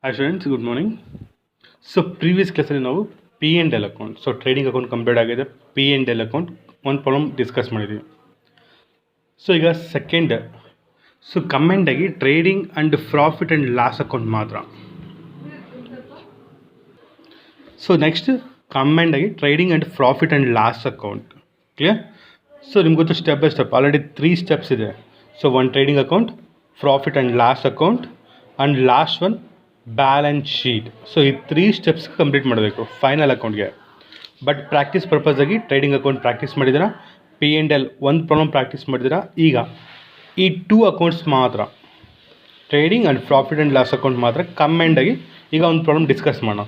Hi students, good morning. So previous class ಅಲ್ಲಿ ನಾವು P&L account trading account complete ಆಗಿದೆ. P&L account ಒಂದು problem discuss ಮಾಡಿದ್ವಿ. So ಈಗ ಸೆಕೆಂಡ್ ಕಮೆಂಟ್ ಆಗಿ trading and profit and loss account ಮಾತ್ರ. So next comment ಆಗಿ trading and profit and loss account. Clear? So ನಿಮ್ಗೆ ಗೊತ್ತು step by step already 3 steps ಇದೆ. So one trading account, profit and loss account and last one balance sheet. So ಈ 3 steps complete ಮಾಡಬೇಕು final ಅಕೌಂಟ್ಗೆ. But practice purpose ಆಗಿ trading account practice ಮಾಡಿದ್ದೀರಾ, P&L ಒಂದು problem practice ಮಾಡಿದ್ದೀರಾ. ಈಗ ಈ 2 ಅಕೌಂಟ್ಸ್ ಮಾತ್ರ, trading and profit and loss account ಮಾತ್ರ ಕಮೆಂಟ್ ಆಗಿ ಈಗ ಒಂದು ಪ್ರಾಬ್ಲಮ್ ಡಿಸ್ಕಸ್ ಮಾಡೋಣ.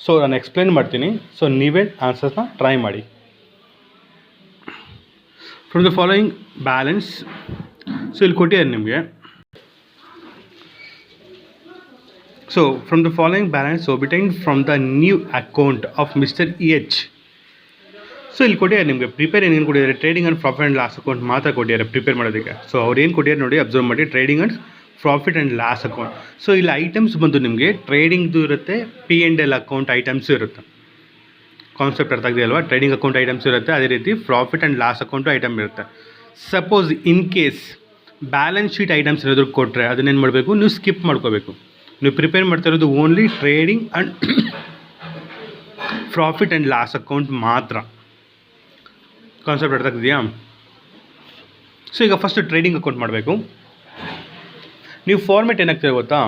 ಸೊ ನಾನು ಎಕ್ಸ್ಪ್ಲೈನ್ ಮಾಡ್ತೀನಿ, ಸೊ ನೀವೇ ಆನ್ಸರ್ಸ್ನ ಟ್ರೈ ಮಾಡಿ. From the following balance, so ಇಲ್ಲಿ ಕೊಟ್ಟಿದ್ದಾರೆ ನಿಮಗೆ. So from the following balance obtained from the new account of Mr. EH. So ಇಲ್ಲಿ ಕೊಟ್ಟಿದ್ದಾರೆ ನಿಮಗೆ ಪ್ರಿಪೇರ್ ಏನೇನು ಕೊಟ್ಟಿದ್ದಾರೆ, trading and profit and loss account ಮಾತ್ರ ಕೊಟ್ಟಿದ್ದಾರೆ ಪ್ರಿಪೇರ್ ಮಾಡೋದಕ್ಕೆ. ಸೊ ಅವ್ರು ಏನು ಕೊಟ್ಟಿದ್ದಾರೆ ನೋಡಿ, ಅಬ್ಸರ್ವ್ ಮಾಡಿ, trading and profit and loss account. So ಇಲ್ಲಿ ಐಟಮ್ಸ್ ಬಂದು ನಿಮಗೆ ಟ್ರೇಡಿಂಗ್ದು ಇರುತ್ತೆ, P&L ಅಕೌಂಟ್ ಐಟಮ್ಸು ಇರುತ್ತೆ. ಕಾನ್ಸೆಪ್ಟ್ ಅರ್ಥ ಆಗಿದೆ ಅಲ್ವಾ? ಟ್ರೇಡಿಂಗ್ ಅಕೌಂಟ್ ಐಟಮ್ಸ್ ಇರುತ್ತೆ, ಅದೇ ರೀತಿ profit and loss account item ಇರುತ್ತೆ. Suppose in case balance sheet items ಏನಾದರೂ ಕೊಟ್ಟರೆ ಅದನ್ನೇನು ಮಾಡಬೇಕು, ನೀವು ಸ್ಕಿಪ್ ಮಾಡ್ಕೋಬೇಕು. ನೀವು ಪ್ರಿಪೇರ್ ಮಾಡ್ತಾ ಇರೋದು only trading and profit and loss account ಮಾತ್ರ. ಕಾನ್ಸೆಪ್ಟ್ ಅರ್ಥ ಆಗ್ತಿದೆಯಾ? ಸೊ ಈಗ ಫಸ್ಟ್ ಟ್ರೇಡಿಂಗ್ ಅಕೌಂಟ್ ಮಾಡಬೇಕು. ನೀವು ಫಾರ್ಮೆಟ್ ಏನಾಗ್ತದೆ ಗೊತ್ತಾ?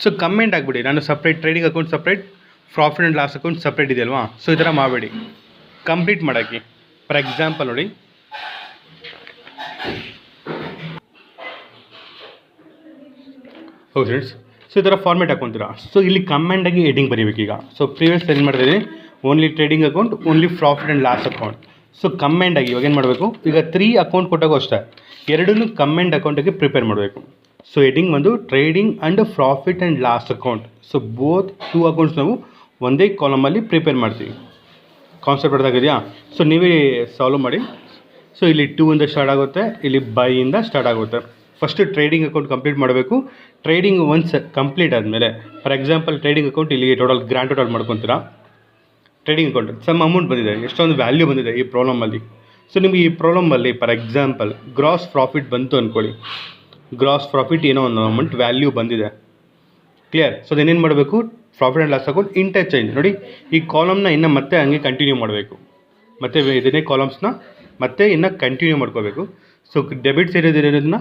ಸೊ ಕಮೆಂಟ್ ಆಗಿಬಿಡಿ, ನಾನು separate trading account separate, profit and loss account separate ಇದೆ ಅಲ್ವಾ? ಸೊ ಈ ಥರ ಮಾಡಬೇಡಿ, ಕಂಪ್ಲೀಟ್ ಮಾಡೋಕ್ಕೆ. ಫಾರ್ ಎಕ್ಸಾಂಪಲ್ ನೋಡಿ, ಓಕೆ ಫ್ರೆಂಡ್ಸ್, ಸೊ ಈ ಥರ ಫಾರ್ಮೇಟ್ ಹಾಕೊತೀರಾ. ಸೊ ಇಲ್ಲಿ ಕಮೆಂಟಾಗಿ ಹೆಡಿಂಗ್ ಬರೀಬೇಕು. ಈಗ ಸೊ ಪ್ರೀವಿಯಸ್ ಏನು ಮಾಡ್ತಾಯಿದ್ದೀನಿ, only trading account, only profit and loss account. So ಕಮೆಂಟಾಗಿ ಇವಾಗ ಏನು ಮಾಡಬೇಕು, ಈಗ 3 ಅಕೌಂಟ್ ಕೊಟ್ಟಾಗೂ ಅಷ್ಟೇ, ಎರಡನ್ನೂ ಕಮೆಂಟ್ ಅಕೌಂಟಿಗೆ ಪ್ರಿಪೇರ್ ಮಾಡಬೇಕು. ಸೊ ಹೆಡಿಂಗ್ ಒಂದು trading and profit and loss account. So both 2 accounts ನಾವು ಒಂದೇ ಕಾಲಮಲ್ಲಿ ಪ್ರಿಪೇರ್ ಮಾಡ್ತೀವಿ. ಕಾನ್ಸೆಪ್ಟ್ ಅರ್ಥ ಆಗಿದೆಯಾ? ಸೊ ನೀವೇ ಸಾಲ್ವ್ ಮಾಡಿ. ಸೊ ಇಲ್ಲಿ 2 ಇಂದ ಸ್ಟಾರ್ಟ್ ಆಗುತ್ತೆ, ಇಲ್ಲಿ ಬೈಯಿಂದ ಸ್ಟಾರ್ಟ್ ಆಗುತ್ತೆ. ಫಸ್ಟು ಟ್ರೇಡಿಂಗ್ ಅಕೌಂಟ್ ಕಂಪ್ಲೀಟ್ ಮಾಡಬೇಕು. ಟ್ರೇಡಿಂಗ್ ಒನ್ಸ್ ಕಂಪ್ಲೀಟ್ ಆದಮೇಲೆ, ಫಾರ್ ಎಕ್ಸಾಂಪಲ್ ಟ್ರೇಡಿಂಗ್ ಅಕೌಂಟ್ ಇಲ್ಲಿ ಟೋಟಲ್ ಗ್ರ್ಯಾಂಡ್ ಟೋಟಲ್ ಮಾಡ್ಕೊತೀರಾ. ಟ್ರೇಡಿಂಗ್ ಅಕೌಂಟ್ ಸಮ್ ಅಮೌಂಟ್ ಬಂದಿದೆ, ಎಷ್ಟೊಂದು ವ್ಯಾಲ್ಯೂ ಬಂದಿದೆ ಈ ಪ್ರಾಬ್ಲಮಲ್ಲಿ. ಸೊ ನಿಮಗೆ ಈ ಪ್ರಾಬ್ಲಮಲ್ಲಿ ಫಾರ್ ಎಕ್ಸಾಂಪಲ್ ಗ್ರಾಸ್ ಪ್ರಾಫಿಟ್ ಬಂತು ಅಂದ್ಕೊಳ್ಳಿ, ಗ್ರಾಸ್ ಪ್ರಾಫಿಟ್ ಏನೋ ಒಂದು ಅಮೌಂಟ್ ವ್ಯಾಲ್ಯೂ ಬಂದಿದೆ. ಕ್ಲಿಯರ್? ಸೊ ಅದೇನೇನು ಮಾಡಬೇಕು, profit and loss account interchange ನೋಡಿ, ಈ ಕಾಲಮ್ನ ಇನ್ನು ಮತ್ತೆ ಹಂಗೆ ಕಂಟಿನ್ಯೂ ಮಾಡಬೇಕು, ಮತ್ತು ಇದನ್ನೇ ಕಾಲಮ್ಸ್ನ ಮತ್ತೆ ಇನ್ನು ಕಂಟಿನ್ಯೂ ಮಾಡ್ಕೋಬೇಕು. ಸೊ ಡೆಬಿಟ್ ಸೈಡ್ ಇರೋದನ್ನ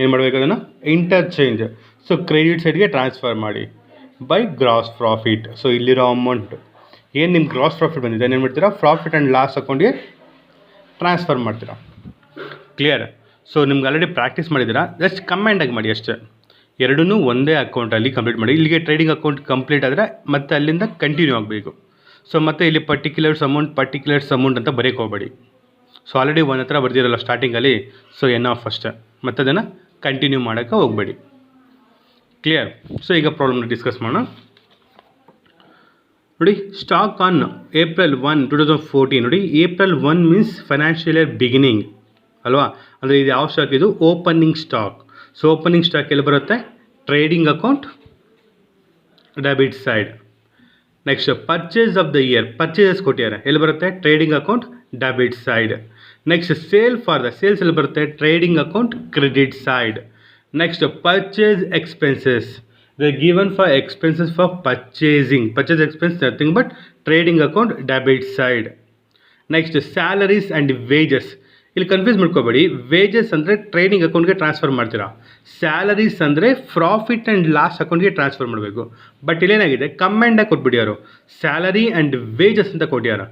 ಏನು ಮಾಡಬೇಕು, ಅದನ್ನು ಇಂಟರ್ಚೇಂಜ್. ಸೊ ಕ್ರೆಡಿಟ್ ಸೈಡ್ಗೆ ಟ್ರಾನ್ಸ್ಫರ್ ಮಾಡಿ ಬೈ ಗ್ರಾಸ್ ಪ್ರಾಫಿಟ್. ಸೊ ಇಲ್ಲಿರೋ ಅಮೌಂಟ್ ಏನು ನಿಮ್ಮ ಗ್ರಾಸ್ ಪ್ರಾಫಿಟ್ ಬಂದಿದೆ ಏನು ಮಾಡ್ತೀರಾ, ಪ್ರಾಫಿಟ್ ಆ್ಯಂಡ್ ಲಾಸ್ ಅಕೌಂಟ್ಗೆ ಟ್ರಾನ್ಸ್ಫರ್ ಮಾಡ್ತೀರಾ. ಕ್ಲಿಯರ್? ಸೊ ನಿಮ್ಗೆ ಆಲ್ರೆಡಿ ಪ್ರಾಕ್ಟೀಸ್ ಮಾಡಿದ್ದೀರಾ, ಜಸ್ಟ್ ಕಮೆಂಟಾಗಿ ಮಾಡಿ ಅಷ್ಟೇ. ಎರಡನ್ನೂ ಒಂದೇ ಅಕೌಂಟಲ್ಲಿ ಕಂಪ್ಲೀಟ್ ಮಾಡಿ. ಇಲ್ಲಿಗೆ ಟ್ರೇಡಿಂಗ್ ಅಕೌಂಟ್ ಕಂಪ್ಲೀಟ್ ಆದರೆ ಮತ್ತೆ ಅಲ್ಲಿಂದ ಕಂಟಿನ್ಯೂ ಆಗಬೇಕು. ಸೊ ಮತ್ತೆ ಇಲ್ಲಿ ಪರ್ಟಿಕ್ಯುಲರ್ಸ್ ಅಮೌಂಟ್ ಅಂತ ಬರೆಯೋಕೆ ಹೋಗಬೇಡಿ. ಸೊ ಆಲ್ರೆಡಿ ಒಂದು ಹತ್ರ ಬರ್ದಿರಲ್ಲ ಸ್ಟಾರ್ಟಿಂಗಲ್ಲಿ, ಸೊ ಆಫ್ ಅಷ್ಟೇ, ಮತ್ತೆ ಅದನ್ನು ಕಂಟಿನ್ಯೂ ಮಾಡೋಕ್ಕೆ ಹೋಗಬೇಡಿ. ಕ್ಲಿಯರ್? ಸೊ ಈಗ ಪ್ರಾಬ್ಲಮ್ನ ಡಿಸ್ಕಸ್ ಮಾಡೋಣ ನೋಡಿ. ಸ್ಟಾಕ್ ಆನ್ April 1, 2014 ನೋಡಿ. April 1 means financial year beginning ಅಲ್ವಾ? ಅಂದರೆ ಇದು ಯಾವ ಸ್ಟಾಕ್, ಇದು opening stock. So opening stock ಎಲ್ಲಿ ಬರುತ್ತೆ, trading account debit side. Next purchase of the year, purchases ಕೊಟ್ಟಿದ್ದಾರೆ, ಎಲ್ಲಿ ಬರುತ್ತೆ, trading account debit side. Next sale for the, sales ಎಲ್ಲಿ ಬರುತ್ತೆ, trading account credit side. Next purchase expenses, they given for expenses for purchasing, purchase expense nothing but trading account debit side. Next salaries and wages, ಇಲ್ಲಿ confuse ಮಾಡ್ಕೋಬೇಡಿ, wages ಅಂದರೆ trading ಅಕೌಂಟ್ಗೆ transfer ಮಾಡ್ತೀರಾ, salaries ಅಂದರೆ profit and loss ಅಕೌಂಟ್ಗೆ transfer ಮಾಡಬೇಕು. But ಇಲ್ಲೇನಾಗಿದೆ, ಕಮೆಂಟಾಗಿ ಕೊಟ್ಬಿಡ್ಯಾರು, salary and wages ಅಂತ ಕೊಟ್ಟ್ಯಾರ.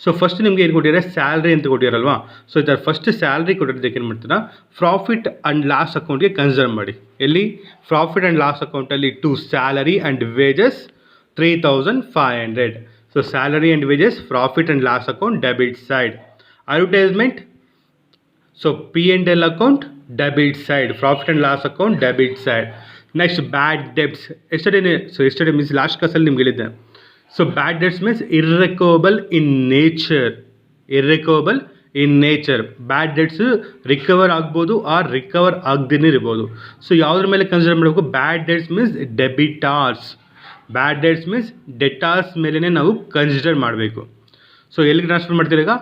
So first ನಿಮಗೆ ಏನು ಕೊಟ್ಟಿದ್ದಾರೆ, ಸ್ಯಾಲ್ರಿ ಅಂತ ಕೊಟ್ಟಿರಲ್ವಾ? ಸೊ ಇದರ ಫಸ್ಟ್ ಸ್ಯಾಲ್ರಿ ಕೊಟ್ಟಿದ್ದಕ್ಕೆ ಏನು ಮಾಡ್ತೀರಾ, ಪ್ರಾಫಿಟ್ ಆ್ಯಂಡ್ ಲಾಸ್ ಅಕೌಂಟ್ಗೆ ಕನ್ಸಿಡರ್ ಮಾಡಿ. ಎಲ್ಲಿ ಪ್ರಾಫಿಟ್ ಆ್ಯಂಡ್ ಲಾಸ್ ಅಕೌಂಟಲ್ಲಿ 2 salary and wages 3500. So salary and wages, profit and loss account debit side. Advertisement, so P&L account debit side, profit and loss account debit side. Next bad debts, yesterday means last ಕ್ಲಾಸಲ್ಲಿ ನಿಮ್ಗೆ ಹೇಳಿದ್ದೆ. So bad debts means irrecoverable in nature. Bad debts recover ಆಗ್ಬೋದು or recover ಆಗದೇ ಇರ್ಬೋದು. So ಯಾವುದ್ರ ಮೇಲೆ consider ಮಾಡಬೇಕು, bad debts means debtors. Bad debts means debtors ಮೇಲೇ ನಾವು ಕನ್ಸಿಡರ್ ಮಾಡಬೇಕು. ಸೊ ಎಲ್ಲಿಗೆ ಟ್ರಾನ್ಸ್ಫರ್ ಮಾಡ್ತೀರಿ ಈಗ?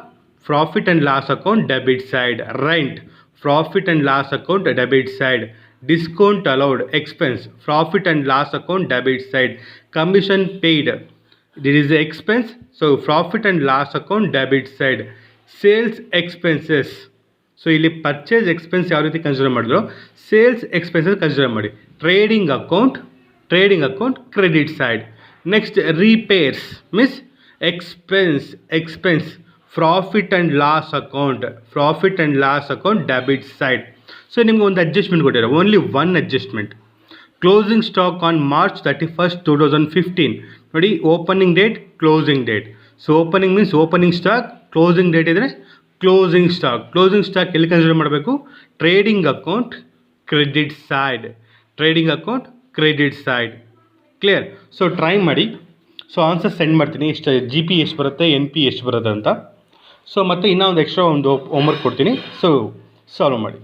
Profit and loss account debit side. Rent profit and loss account debit side. Discount allowed expense profit and loss account debit side. Commission paid this is expense, so profit and loss account debit side. Sales expenses, so ಇಲ್ಲಿ purchase expense ಯಾವ ರೀತಿ consider ಮಾಡಿದ್ರು, sales expenses consider ಮಾಡಿ. Trading account credit side. Next repairs means expense profit and loss account debit side. So ನಿಮ್ಗೆ ಒಂದು adjustment ಕೊಟ್ಟಿರೋ, only one adjustment. Closing stock on March 31st, 2015. ನೋಡಿ, opening date, closing date. So opening means opening stock, closing date ಇದ್ದರೆ closing stock ಎಲ್ಲಿ consider ಮಾಡಬೇಕು? Trading account credit side. Clear? So try ಮಾಡಿ. So answer send ಮಾಡ್ತೀನಿ, ಎಷ್ಟು GP ಎಷ್ಟು ಬರುತ್ತೆ, NP ಎಷ್ಟು ಬರುತ್ತೆ ಅಂತ. ಸೊ ಮತ್ತು ಇನ್ನೂ ಒಂದು ಎಕ್ಸ್ಟ್ರಾ ಒಂದು ಹೋಮ್ವರ್ಕ್ ಕೊಡ್ತೀನಿ, ಸೊ ಸಾಲ್ವ್ ಮಾಡಿ.